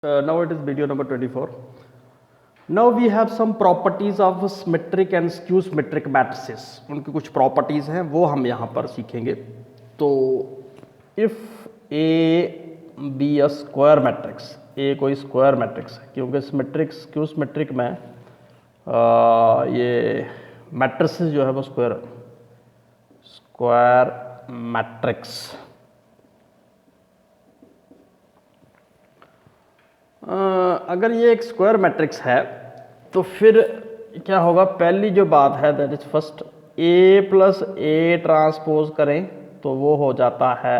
Now it is video number 24. Now we have some properties of symmetric and skew symmetric matrices. उनकी कुछ properties हैं वो हम यहाँ पर सीखेंगे. तो if A be a square matrix, A कोई square matrix है क्योंकि symmetric skew symmetric में ये matrices जो है वो square matrix. अगर ये एक स्क्वायर मैट्रिक्स है तो फिर क्या होगा, पहली जो बात है that is first A plus A transpose करें तो वो हो जाता है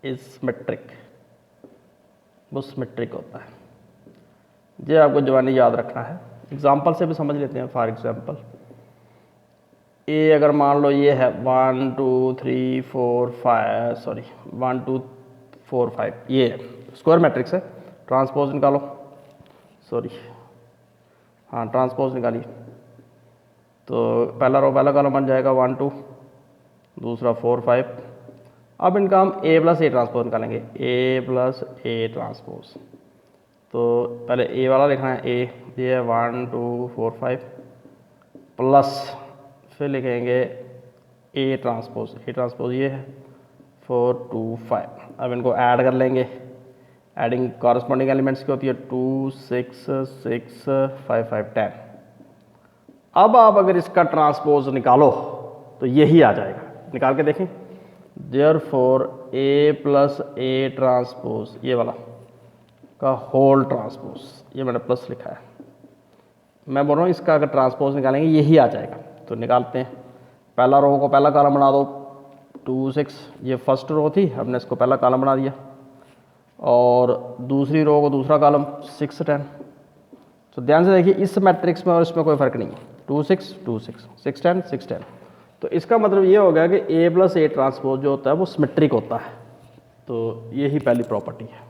इज सिमेट्रिक, वो सिमेट्रिक होता है. ये आपको जवानी याद रखना है. एग्जांपल से भी समझ लेते हैं. फॉर एग्जांपल ए अगर मान लो ये है 1 2 3 4 5 सॉरी 1 2 4 5 ये स्क्वायर मैट्रिक्स है. ट्रांसपोज निकालो, सॉरी हाँ ट्रांसपोज निकालिए. तो पहला रो पहला कॉलम बन जाएगा 1 2, दूसरा 4 5. अब इनका हम ए प्लस ए ट्रांसपोज निकालेंगे, ए प्लस ए ट्रांसपोज. तो पहले ए वाला लिखना है, ए ये है 1 2 4 5 प्लस फिर लिखेंगे ए ट्रांसपोज ये है 4 2 5. अब इनको ऐड कर लेंगे. एडिंग कॉरस्पॉन्डिंग एलिमेंट्स की होती है 2 6 6 5 5 10. अब आप अगर इसका ट्रांसपोज निकालो तो यही आ जाएगा. निकाल के देखें. Therefore A plus A transpose ये वाला का होल ट्रांसपोज, ये मैंने प्लस लिखा है. मैं बोल रहा हूँ इसका अगर ट्रांसपोज निकालेंगे यही आ जाएगा. तो निकालते हैं. पहला रो को पहला कॉलम बना दो 2 6, ये फर्स्ट रो थी, हमने इसको पहला कॉलम बना दिया. और दूसरी रो को दूसरा कॉलम 6 10. तो ध्यान से देखिए इस मैट्रिक्स में और इसमें कोई फ़र्क नहीं है. 2 6 2 6 6 10 6 10. तो इसका मतलब ये हो गया कि ए प्लस ए ट्रांसपोज जो होता है वो सिमेट्रिक होता है. तो यही पहली प्रॉपर्टी है.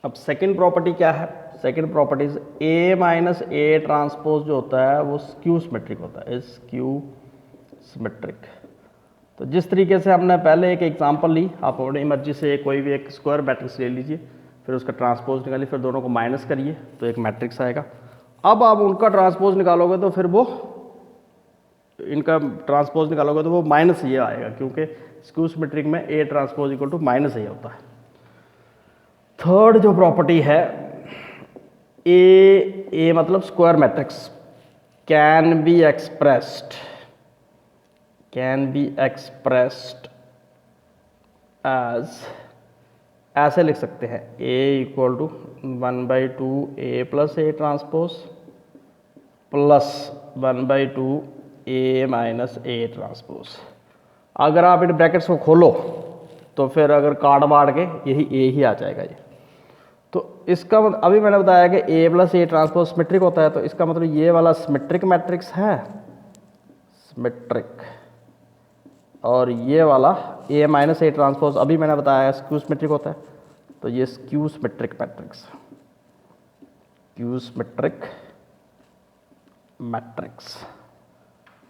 अब सेकंड प्रॉपर्टी क्या है? Second properties A minus A transpose जो होता है वो स्क्यू सिमेट्रिक होता है, स्क्यू सिमेट्रिक. तो जिस तरीके से हमने पहले एक एग्जांपल ली, आप अपनी मर्जी से कोई भी एक स्क्वायर मैट्रिक्स ले लीजिए, फिर उसका ट्रांसपोज निकालिए, फिर दोनों को माइनस करिए तो एक मैट्रिक्स आएगा. अब आप उनका ट्रांसपोज निकालोगे तो फिर वो इनका ट्रांसपोज निकालोगे तो वो माइनस ये आएगा क्योंकि स्क्यू सिमेट्रिक में A transpose equal to minus ये होता है. थर्ड जो प्रॉपर्टी है ए मतलब square matrix can be expressed as, ऐसे लिख सकते हैं A equal to 1/2 A plus A transpose plus 1/2 A minus A transpose. अगर आप इन ब्रैकेट्स को खोलो तो फिर अगर काट बांट के यही A ही आ जाएगा ये. तो इसका मतलब अभी मैंने बताया कि A plus A transpose symmetric होता है. तो इसका मतलब ये वाला सिमेट्रिक मैट्रिक्स है, सिमेट्रिक. और ये वाला ए माइनस ए ट्रांसपोज अभी मैंने बताया स्क्यू सिमेट्रिक होता है. तो ये skew symmetric matrix, skew symmetric matrix.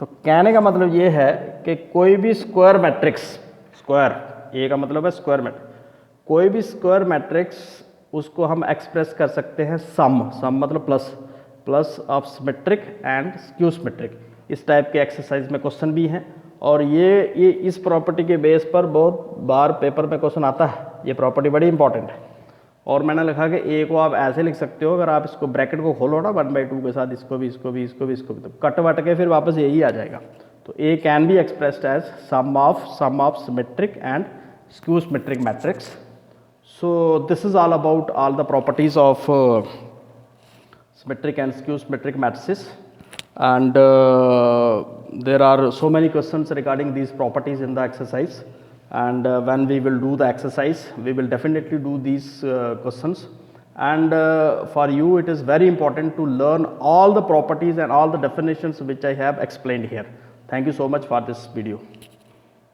तो कहने का मतलब ये है कि कोई भी स्क्वायर मैट्रिक्स, स्क्वायर ए का मतलब है स्क्वायर मैट्रिक्स, कोई भी स्क्वायर मैट्रिक्स उसको हम एक्सप्रेस कर सकते हैं सम मतलब plus of symmetric and skew symmetric. इस टाइप के एक्सरसाइज में क्वेश्चन भी हैं और ये इस प्रॉपर्टी के बेस पर बहुत बार पेपर में क्वेश्चन आता है. ये प्रॉपर्टी बड़ी इंपॉर्टेंट है. और मैंने लिखा कि ए को आप ऐसे लिख सकते हो, अगर आप इसको ब्रैकेट को खोलो ना 1/2 के साथ, इसको भी तो कट वट के फिर वापस यही आ जाएगा. तो A can be expressed as sum of symmetric and skew symmetric matrix. So this is all about all the properties of symmetric and skew symmetric matrices. And there are so many questions regarding these properties in the exercise, and when we will do the exercise we will definitely do these questions. And for you it is very important to learn all the properties and all the definitions which I have explained here. Thank you so much for this video.